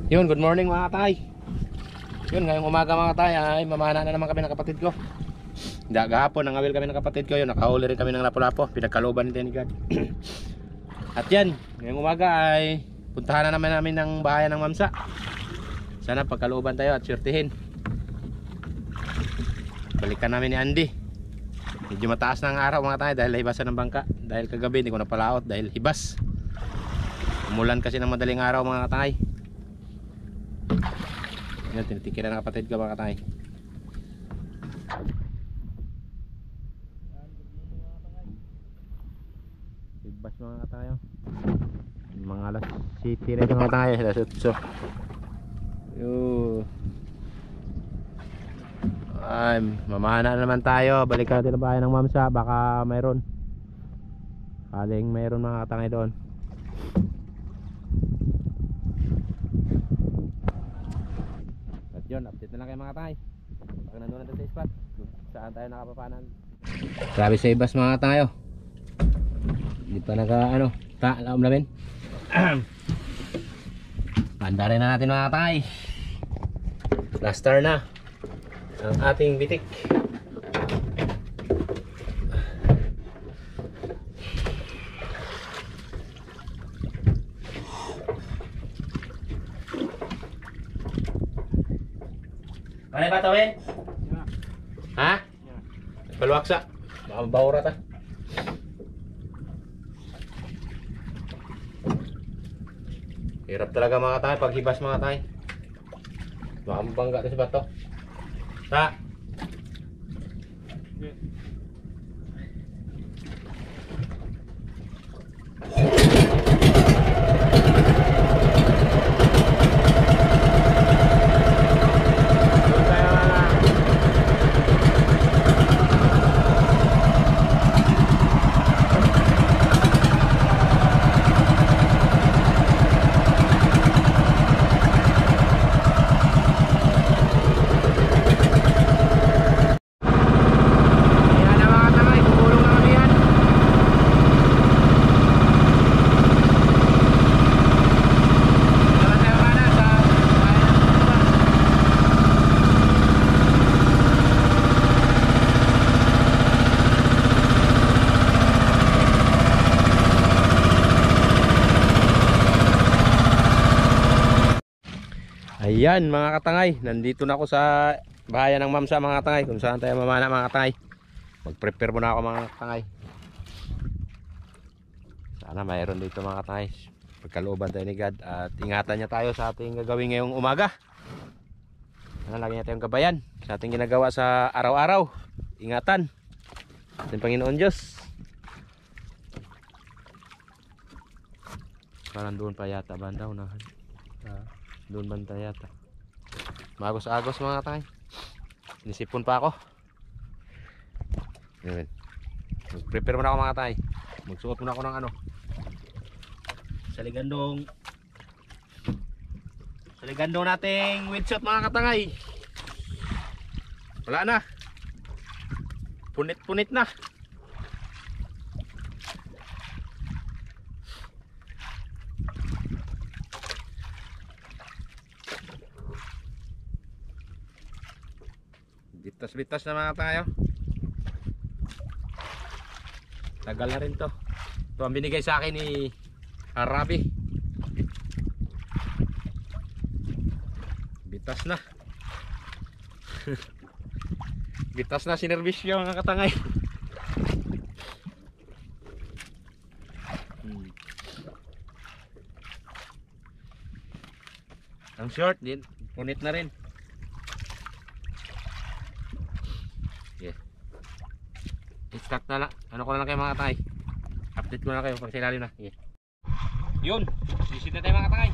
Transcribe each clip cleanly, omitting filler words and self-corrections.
Yun, good morning mga katay. Yun, ngayong umaga mga katay ay mamana na naman kami ng kapatid ko. Gahapon nangawil kami ng kapatid ko. Yun, nakahuli rin kami ng lapu-lapo. Pinagkaluban ni God. At yan, ngayong umaga ay puntahan na naman namin ng bahayan ng Mamsa. Sana pagkaluban tayo at syurtihin. Balikan namin ni Andy. Medyo mataas na ang araw mga katay dahil hibasan ng bangka. Dahil kagabi hindi ko napalaot dahil hibas. Umulan kasi ng madaling araw mga katay. Yan, tinitikiran ng kapatid ko mga katay. Hibas mga katay. Mga alas 7 na ito mga katay. Alas 8. Ay, mamana na naman tayo. Balikan natin ang bahay ng Mamsa. Baka mayroon. Kaling mayroon mga katangay doon. At yun, update na lang kayo mga katangay. Pag nandun natin sa spot, saan tayo nakapapanan. Grabe sa ibas mga tayo. Hindi pa naka laom namin. Panda rin na natin mga katangay. Plaster na ang ating bitik. Kaya ba tawin? Yeah. Ha? Yeah. Paluwaksa. Baka mabawra ta. Hirap talaga mga tayo paghibas mga tayo. Baka mabangga ito si bato. Ta. Yeah. Ayan mga katangay, nandito na ako sa bahayan ng Mamsa mga katangay, kung saan tayo mamana mga katangay. Mag-prepare muna ako mga katangay. Sana mayroon dito mga katangay. Pagkalooban tayo ni God at ingatan niya tayo sa ating gagawin ngayong umaga. Lagi niya tayong gabayan sa ating ginagawa sa araw-araw. Ingatan ating Panginoon Diyos. Parang doon pa yata banda unahan. Doon banda yata. Magos-agos mga katay. Nisipon pa ako. Ayan. Mag-prepare muna ako mga katay. Magsuot muna ako ng Saligandong nating windshot mga katangay. Wala na. Punit-punit na. Bitas-bitas na mga tayo. Tagal na rin to. Ito ang binigay sa akin ni Arabi. Bitas na. Bitas na sinerbisyo mga katangay. Ang short din, punit na rin. I-start na lang. Ano ko na lang kayo mga katangay. Update ko na kayo pag silalim na. Yeah. Yun. Sisid na tayo mga katangay.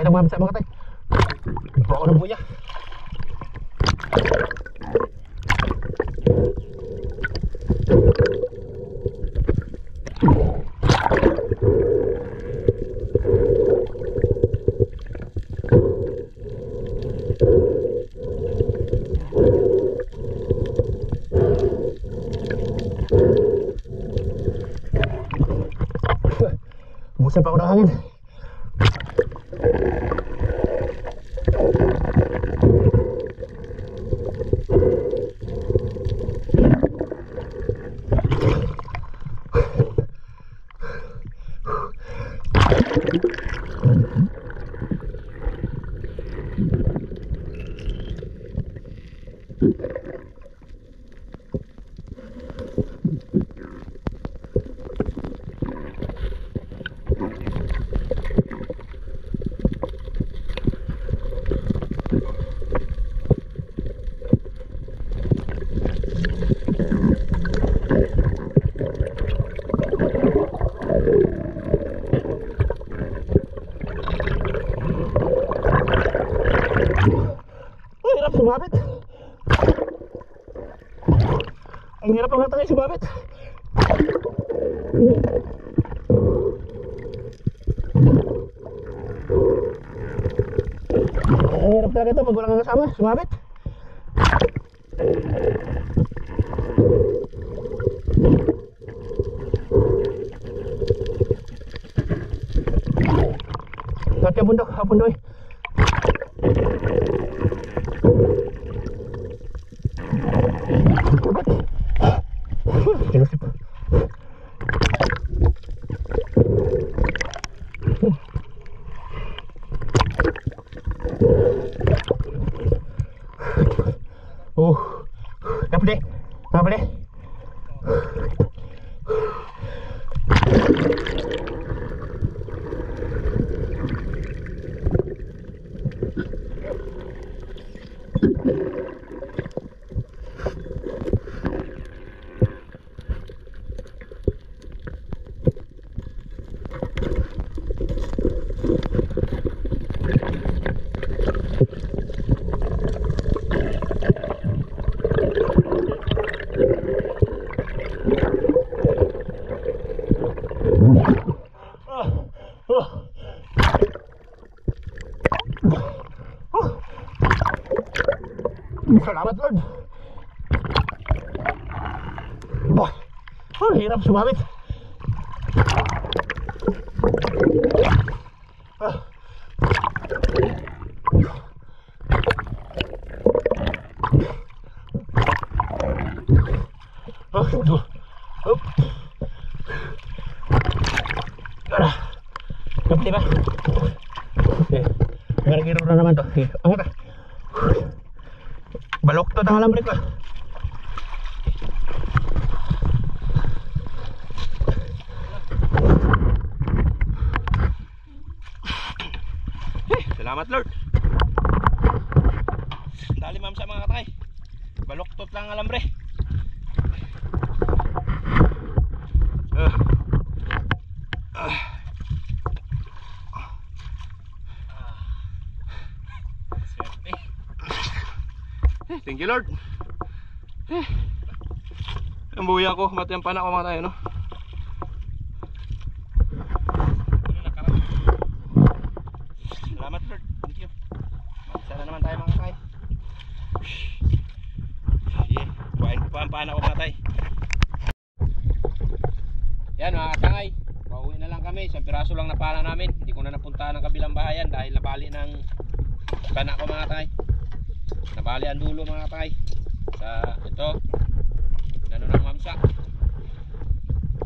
ng mamsa mga tay. Ito ako ng buya. Busan pa ako ng hangin. Sumabit. Ang hirap ang matangay sumabit. Ang hirap talaga ito pag walang kasama. Sumabit. Lahat ka bundok. Bundoy. Sinusip. Oh, dapat deh. Salamat Lord. Bah, ang hirap sumabit. Dapat ba? Gara-gara na naman to. Angat ah. Baloktot ang alambre ko. Salamat Lord. Dali ma'am sa mga katay. Baloktot lang ang alambre. Thank you Lord. Ang buya ko, mati ang panak ko mga tayo, no? Salamat Lord, thank you. Sana naman tayo mga tayo. Yeah, kuhain ko pa ang panak ko mga tayo. Yan mga katangay, pauwi na lang kami. Isang piraso lang na pana namin. Hindi ko na napuntahan ng kabilang bahayan dahil nabali ng panak ko mga tayo. Nabali ang dulo mga tay sa ito nano ng mamsa.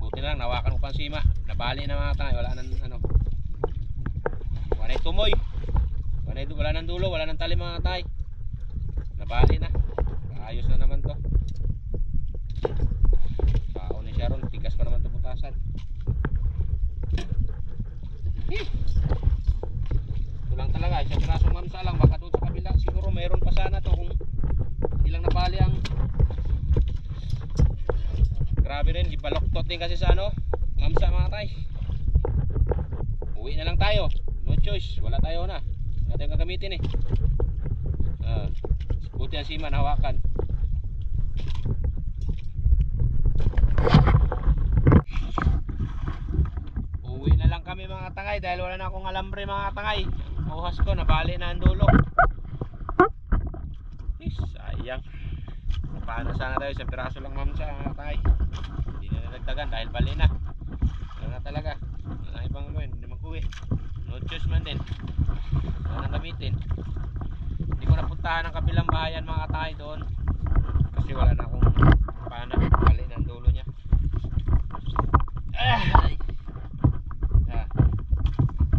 Buti na lang nawakan ko pang sima. Nabali na mga tay, wala nang ano, wala tumoy, wala nang dulo, wala nang tali mga tay. Nabali na, ayos na naman to. Baon ni Sharon, tigas pa naman to butasan. Ito lang talaga, isang pirasong mamsa lang. Baka doon sa kabila siguro mayroon pa sana to kung hindi lang nabali ang. Grabe rin, ibaloktot din kasi sa ano mamsa mga tay. Uwi na lang tayo. No choice, wala tayo na. Wala tayong gagamitin eh. Buti ang siman, hawakan. Uwi na lang kami mga tangay dahil wala na akong alambre mga tangay. Uhas ko, nabali na ang dulo. Sayang. Paano sana tayo, isang piraso lang mamsa mga tangay. Hindi na nadagdagan dahil bali na. Wala na talaga. Wala na ibang gawin, hindi mag-uwi. No choice man din. Wala nang gamitin. Hindi ko napuntahan ang kabilang bahayan mga tangay doon. Kasi wala na akong pana. Bali na ang dulo niya.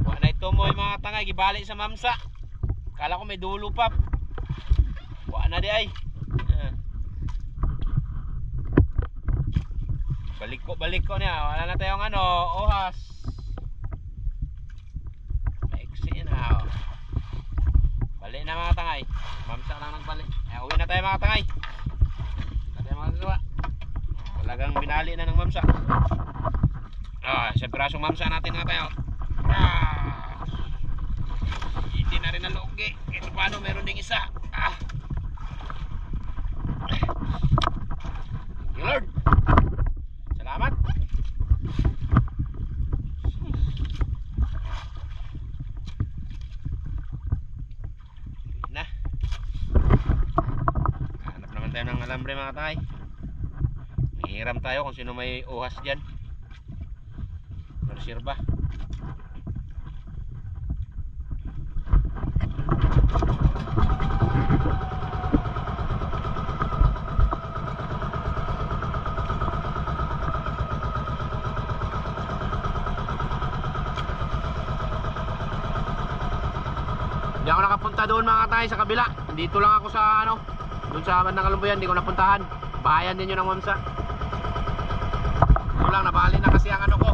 Wala na ito mo yung mga tangay. Gibali sa mamsa. Kala ko may dulo pa. Wala na di ay. Balik ko niya. Wala na tayong ano, ohas. Maiksi na. Balik na mga tangay. Mamsa lang nagbalik. Uwi na tayo mga tangay. Wala tayong magagawa. Talagang binali na ng mamsa. Isang pirasong mamsa natin nga tayo. Hindi na rin nalugi. Ito paano meron ding isa. Lord, salamat. Na. Hanap naman tayo ng alambre mga tay. Hiram tayo kung sino may uhas dyan. Reserva. Hindi ako nakapunta doon mga tay sa kabila. Dito lang ako sa ano, doon sa bandang Kalumbayan, hindi ko napuntahan. Bahayan din yun ng mamsa. Ito lang, nabali na kasi ang ano ko.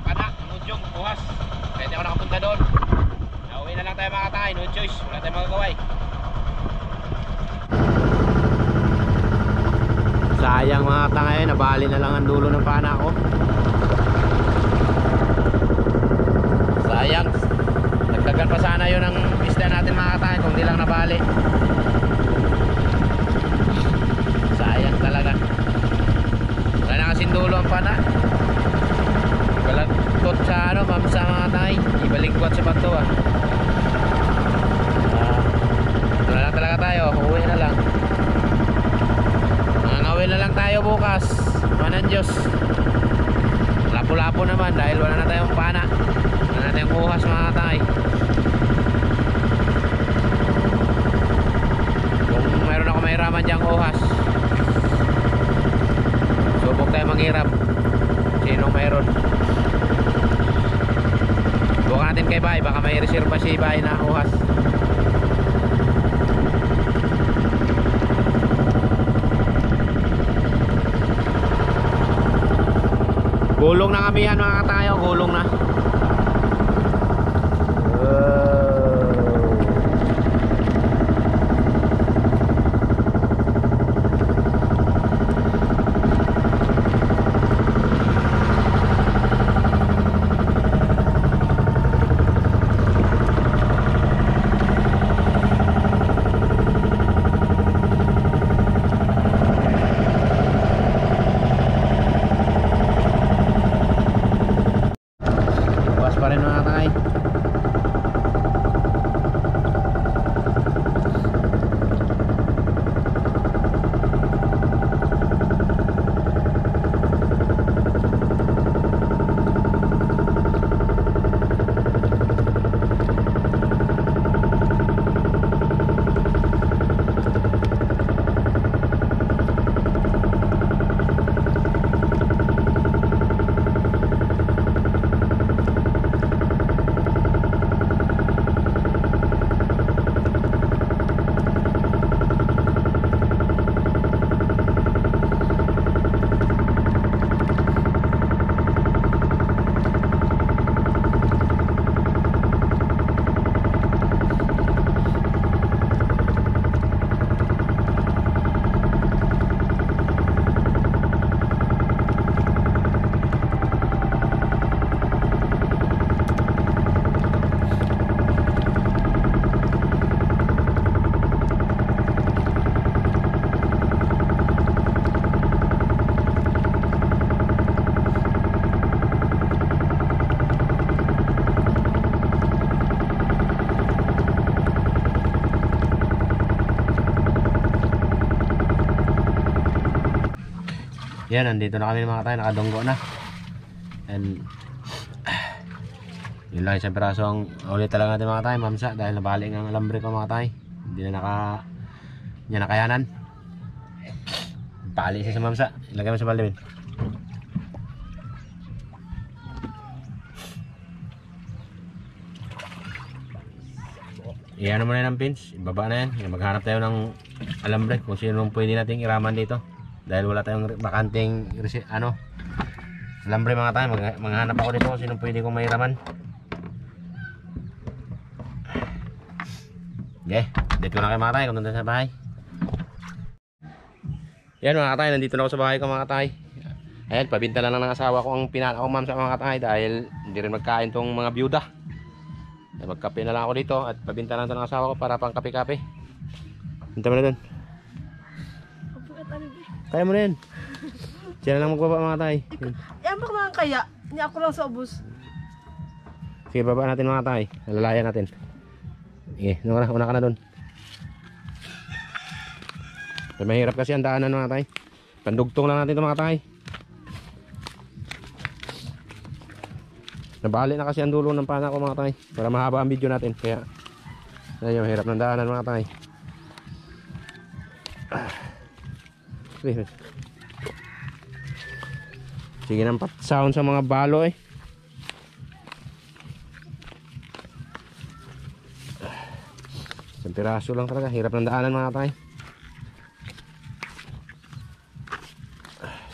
Kana, nudyong, uhas. Kaya hindi ako nakapunta doon. Nauwi na lang tayo mga tay, no choice. Wala tayong magagaway. Sayang mga tangay, nabali na lang ang dulo ng pana ko. Sayang. Nagdagan pa sana yun ang isda natin mga tangay kung di lang nabali. Sayang talaga. Wala na kasing dulo ang pana. Balagtot sa ano, mamsa mga tangay. Ibaligkwat sa bato wala na talaga tayo, uwi na lang. Mangawin na lang tayo bukas. Manan Diyos. Lapo-lapo naman dahil wala na tayong pana. Wala na tayong uhas mga tay. Kung mayroon ako mahiraman dyang uhas, subok tayo manghirap. Sinong mayroon? Bukan natin kay Bay. Baka may reserva si Bay na uhas. Gulong na kami yan mga katayo, gulong na. Yan, nandito na kami mga tay, nakadunggo na. And yun lang isang pirasong ulit talaga natin mga tay, mamsa, dahil nabalik ang alambre ko mga tay. Hindi na nakayanan. Pali siya sa mamsa, ilagay mo sa balde. Iyan mo na ng pins, ibaba na yan. Maghanap tayo ng alambre kung sino pwede nating iraman dito. Dahil wala tayong bakanting alambre mga tayo. Maghanap ako dito kung sino pwede kong mairaman. Okay, dito na kayo mga tayo kung nandun sa bahay. Yan mga tayo, nandito na ako sa bahay ko mga tayo. Ayan, pabinta lang ng asawa ko ang pinala ko ma'am sa mga tayo dahil hindi rin magkain tong mga byuda. Magkape na lang ako dito at pabinta lang ito ng asawa ko para pang kape-kape. Binta mo na dun. Kaya mo na yan. Siya na lang magbaba mga tay. Yan ba naman kaya? Hindi ako lang sa ubos. Sige, baba natin mga tay. Alalayan natin. Sige, una ka na dun. Mahirap kasi ang daanan mga tay. Pandugtong lang natin ito mga tay. Nabali na kasi ang dulo ng pana ko mga tay. Para mahaba ang video natin. Kaya ayun, hirap ng daanan mga tay. Sige ng sound sa mga balo eh. Isang piraso lang talaga. Hirap ng daanan mga tay.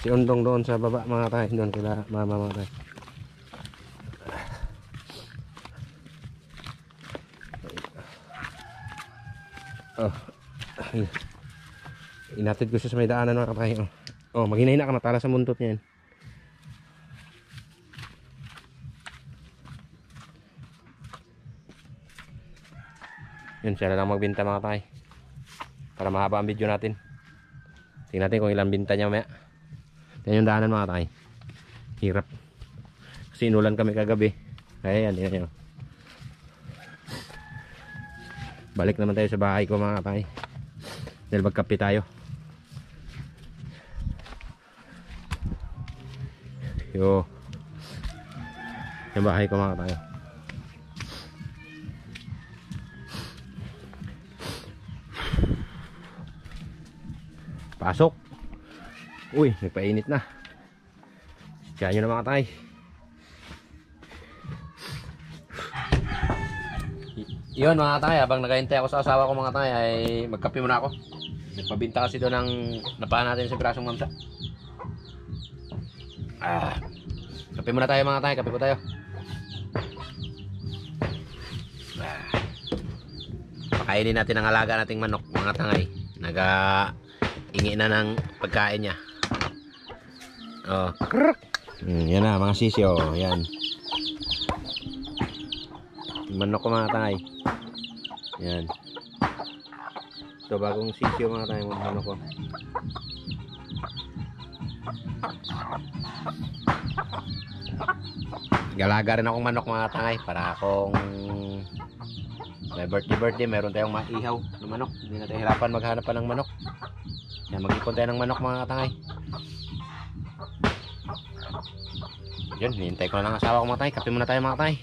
Si Undong doon sa baba mga tay. Doon kila mama mga tay. Oh. Inatid ko siya sa may daanan mga kapay. Oh, maghinay na ka, matala sa muntot niya yan. Yun, siya na lang magbinta mga kapay. Para mahaba ang video natin. Tingnan natin kung ilang binta niya mamaya. Yan yung daanan mga kapay. Hirap. Kasi inulan kami kagabi. Ayan, yan. Balik naman tayo sa bahay ko mga kapay. Dahil magkape tayo. Yung bahay ko mga kapay. Pasok. Uy, nagpainit na. Kaya nyo na mga kapay. Yun mga tay, habang nagahintay ako sa asawa ko mga tay ay magkape muna ako. Nagpabinta kasi doon ng napaan natin sa pirasong mamsa. Kape muna tayo mga tay, kape po tayo. Pakainin natin ang alaga nating manok mga tangay. Naga-ingi na ng pagkain niya. Oh, yan na mga sisyo, yan. Manok ko mga tangay. Yan. Ito bagong sisyo mga tayo mga manok ko. Galaga rin akong manok mga tangay para akong may birthday meron tayong maihaw ng manok. Hindi natin hirapan maghanap pa ng manok. Yan, mag-ipon tayo ng manok mga tangay. Yun, hinintay ko na lang asawa ko mga tangay. Kape muna tayo mga tangay.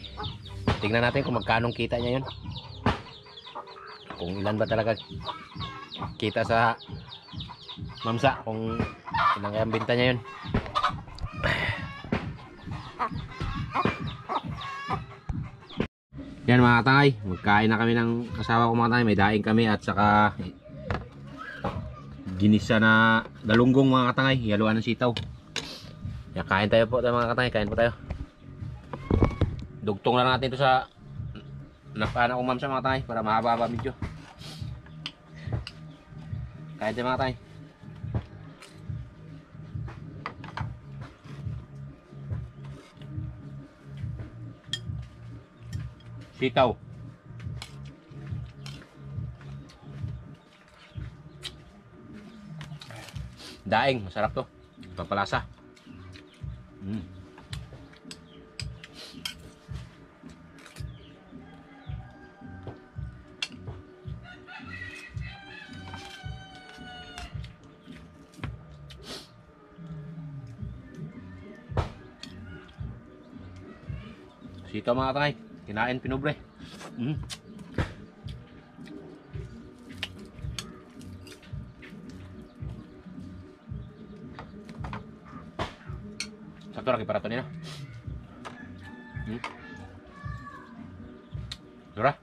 Tignan natin kung magkanong kita niya yun. Kung ilan ba talaga kita sa mamsa. Kung ilan kaya ang binta niya yun. Yan mga tangay. Magkain na kami ng asawa ko mga tangay. May daing kami at saka ginisa na galunggong mga katangay. Yaluan ng sitaw. Yan, kain tayo po mga katangay. Kain po tayo. Dugtong lang natin ito sa napana kong mamsa mga tay para mahaba-haba video. Kahit mga tay. Sitaw. Daing, masarap to. Pampalasa. Sitaw mga katangay. Kinain pinubre. Sakto lagi para ito nila. Dura.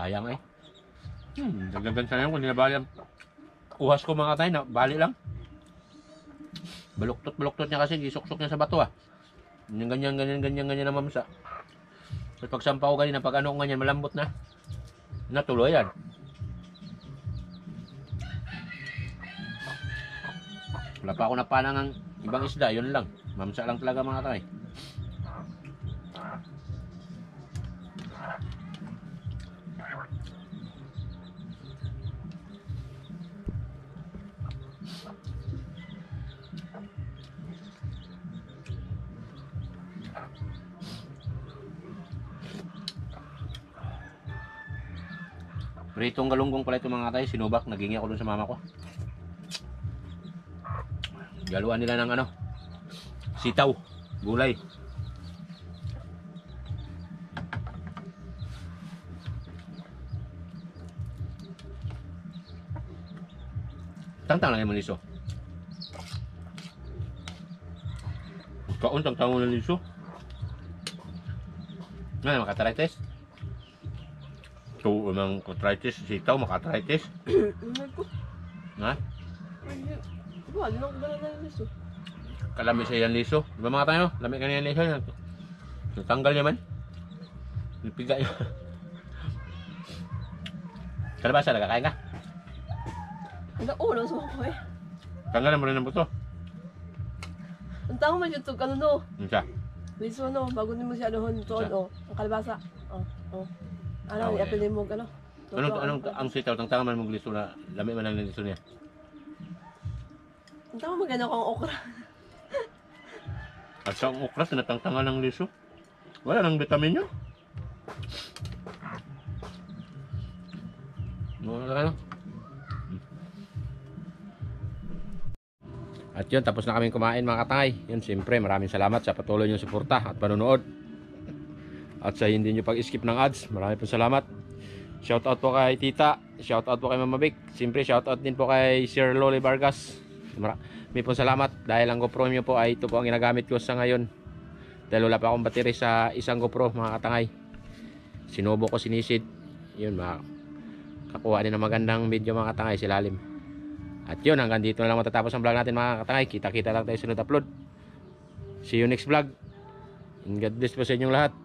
Sayang eh. Dagdagan sayang kung nilabali ang uhas ko mga katay na bali lang. Baluktot niya kasi isuksok niya sa bato ah. Ganyan na mamsa. Tapos pag sampaw ganyan, pag ano ganyan malambot na. Natuloy yan. Wala pa ako napanang ang ibang isda, yun lang. Mamsa lang talaga mga katay. Pritong galunggong pala ito mga katay, sinubak, nagingi ako dun sa mama ko. Galuan nila ng ano, sitaw, gulay. Tangtang lang yung liso. Kaon, tangtang ng liso. Ngayon, makataraitis. Ito, umang arthritis, sitaw, maka-arthritis. Ha? Wala na ako dala na yung liso. Kalami siya yan liso. Diba mga tayo? Lami ka na yan liso. Natanggal niya man. Nipiga yun. Kalabasa, nagkakain ka? Ang ulo sa mga eh. Tanggalan mo rin ng buto. Ang tao man YouTube, ano no? Ano siya? Liso no, bago din mo siya doon, tuon o. Ang kalabasa. Ano, Oh, iapilin mo gano. Anong ang sitaw? Tangtangan man mong liso na lami man ang liso niya. Ang tao maganda kong okra. At sa okra, tinatangtangan ng liso. Wala nang vitamin yun. Wala ka no? At yun, tapos na kaming kumain mga katangay. Yun, siyempre, maraming salamat sa patuloy nyo suporta at panonood. At sa hindi nyo pag-skip ng ads, maraming po salamat. Shoutout po kay Tita, shoutout po kay Mama Vic. Siyempre, shoutout din po kay Sir Loli Vargas. Maraming po salamat dahil ang GoPro nyo po ay ito po ang ginagamit ko sa ngayon. Dahil wala pa akong battery sa isang GoPro mga katangay. Sinubo ko, sinisid. Yun, kakuha din ng magandang video mga katangay, silalim. At yun, hanggang dito na lang matatapos ang vlog natin mga katangay. Kita-kita lang tayo sa sunod upload. See you next vlog. And God bless po sa inyong lahat.